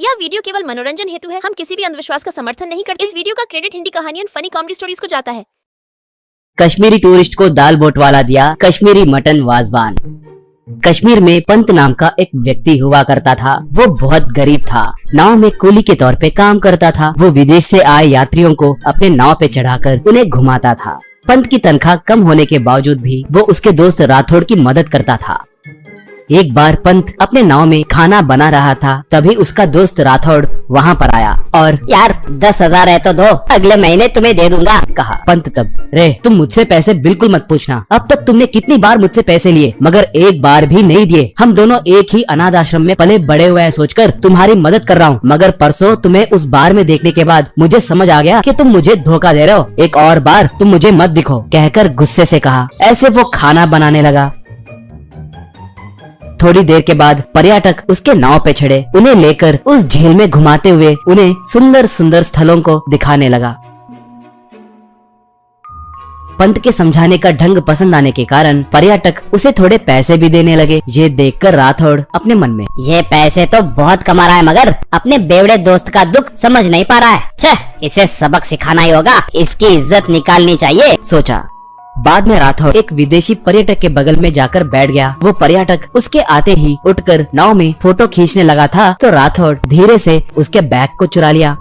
यह वीडियो केवल मनोरंजन हेतु है। हम किसी भी अंधविश्वास का समर्थन नहीं करते। इस वीडियो का क्रेडिट हिंदी कहानियों फनी कॉमेडी स्टोरीज को जाता है। कश्मीरी टूरिस्ट को दाल बोट वाला दिया कश्मीरी मटन वाजवान। कश्मीर में पंत नाम का एक व्यक्ति हुआ करता था। वो बहुत गरीब था। नाव में कूली के तौर पे काम करता था। वो विदेश से आए यात्रियों को अपने नाव पे चढ़ाकर उन्हें घुमाता था। पंत की तनख्वाह कम होने के बावजूद भी वो उसके दोस्त राठौड़ की मदद करता था। एक बार पंत अपने नाव में खाना बना रहा था, तभी उसका दोस्त राठौड़ वहाँ पर आया और यार 10,000 है तो दो, अगले महीने तुम्हें दे दूंगा, कहा। पंत तब, रे तुम मुझसे पैसे बिल्कुल मत पूछना। अब तक तुमने कितनी बार मुझसे पैसे लिए मगर एक बार भी नहीं दिए। हम दोनों एक ही अनाथ आश्रम में पले बड़े हुए हैं सोचकर तुम्हारी मदद कर रहा हूँ, मगर परसों तुम्हें उस बार में देखने के बाद मुझे समझ आ गया कि तुम मुझे धोखा दे रहे हो। एक और बार तुम मुझे मत दिखो, कहकर गुस्से से कहा। ऐसे वो खाना बनाने लगा। थोड़ी देर के बाद पर्यटक उसके नाव पे चढ़े। उन्हें लेकर उस झील में घुमाते हुए उन्हें सुंदर सुंदर स्थलों को दिखाने लगा। पंत के समझाने का ढंग पसंद आने के कारण पर्यटक उसे थोड़े पैसे भी देने लगे। ये देखकर राठौड़ अपने मन में, ये पैसे तो बहुत कमा रहा है मगर अपने बेवड़े दोस्त का दुख समझ नहीं पा रहा है। छह, इसे सबक सिखाना ही होगा, इसकी इज्जत निकालनी चाहिए, सोचा। बाद में राठौड़ एक विदेशी पर्यटक के बगल में जाकर बैठ गया। वो पर्यटक उसके आते ही उठकर नाव में फोटो खींचने लगा था तो राठौड़ धीरे से उसके बैग को चुरा लिया।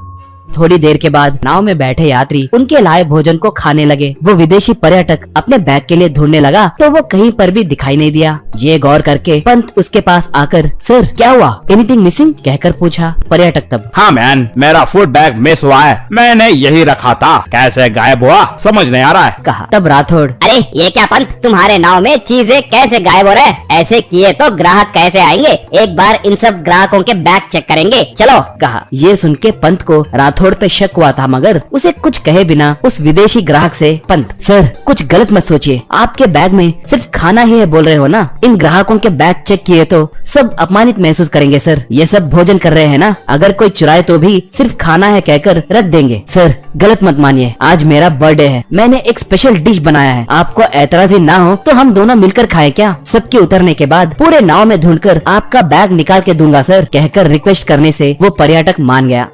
थोड़ी देर के बाद नाव में बैठे यात्री उनके लाए भोजन को खाने लगे। वो विदेशी पर्यटक अपने बैग के लिए ढूंढने लगा तो वो कहीं पर भी दिखाई नहीं दिया। ये गौर करके पंत उसके पास आकर, सर क्या हुआ, एनीथिंग मिसिंग, कहकर पूछा। पर्यटक तब, हाँ मैन, मेरा फूड बैग मिस हुआ है, मैंने यही रखा था, कैसे गायब हुआ समझ नहीं आ रहा है, कहा। तब राठौड़, अरे ये क्या पंत, तुम्हारे नाव में चीजें कैसे गायब हो रहे? ऐसे किए तो ग्राहक कैसे आएंगे? एक बार इन सब ग्राहकों के बैग चेक करेंगे, चलो, कहा। ये सुन के पंत को राठौड़ पे शक हुआ था मगर उसे कुछ कहे बिना उस विदेशी ग्राहक से, पंत सर कुछ गलत मत सोचिए, आपके बैग में सिर्फ खाना ही है बोल रहे हो ना? इन ग्राहकों के बैग चेक किए तो सब अपमानित महसूस करेंगे सर। ये सब भोजन कर रहे हैं ना, अगर कोई चुराए तो भी सिर्फ खाना है कहकर रख देंगे। सर गलत मत मानिए, आज मेरा बर्थडे है, मैंने एक स्पेशल डिश बनाया है, आपको एतराजी ना हो तो हम दोनों मिलकर खाएं क्या? सबके उतरने के बाद पूरे नाव में ढूंढकर आपका बैग निकाल के दूंगा सर, कहकर रिक्वेस्ट करने से वो पर्यटक मान गया।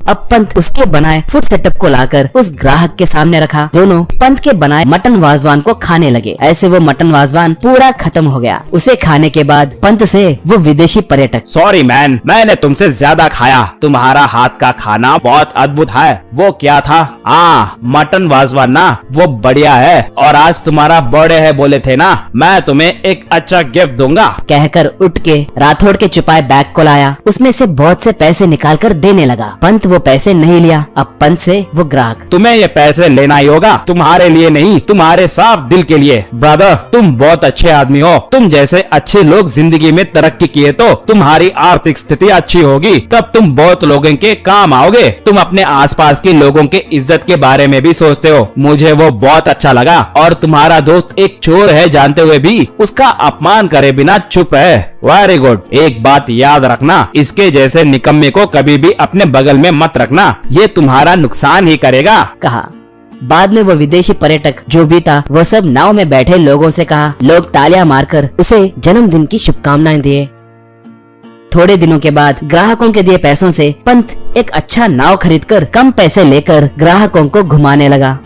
अब पंत उसके बनाए फूड सेटअप को लाकर उस ग्राहक के सामने रखा। दोनों पंत के बनाए मटन वाजवान को खाने लगे। ऐसे वो मटन वाजवान पूरा खत्म हो गया। उसे खाने के बाद पंत से वो विदेशी पर्यटक, सॉरी मैन, मैंने तुमसे ज्यादा खाया, तुम्हारा हाथ का खाना बहुत अद्भुत है। वो क्या था? मटन वाजवान ना, वो बढ़िया है, और आज तुम्हारा बर्थडे है बोले थे ना, मैं तुम्हें एक अच्छा गिफ्ट दूंगा, कहकर उठ के राठौड़ के छुपाए बैग को लाया। उसमें से बहुत से पैसे निकाल कर देने लगा। पंत वो पैसे नहीं लिया। अब पंत से वो ग्राहक, तुम्हें ये पैसे लेना ही होगा, तुम्हारे लिए नहीं, तुम्हारे साफ दिल के लिए। ब्रदर तुम बहुत अच्छे आदमी हो, तुम जैसे अच्छे लोग जिंदगी में तरक्की किए तो तुम्हारी आर्थिक स्थिति अच्छी होगी, तब तुम बहुत लोगों के काम आओगे। तुम अपने आसपास के लोगों के इज्जत के बारे में भी सोचते हो, मुझे वो बहुत अच्छा लगा। और तुम्हारा दोस्त एक चोर है जानते हुए भी उसका अपमान करे बिना चुप है। Very good. एक बात याद रखना, इसके जैसे निकम्मे को कभी भी अपने बगल में मत रखना, ये तुम्हारा नुकसान ही करेगा, कहा। बाद में वो विदेशी पर्यटक जो भी था वो सब नाव में बैठे लोगों से कहा। लोग तालियां मारकर उसे जन्मदिन की शुभकामनाएं दिए। थोड़े दिनों के बाद ग्राहकों के दिए पैसों से पंत एक अच्छा नाव खरीदकर कम पैसे लेकर ग्राहकों को घुमाने लगा।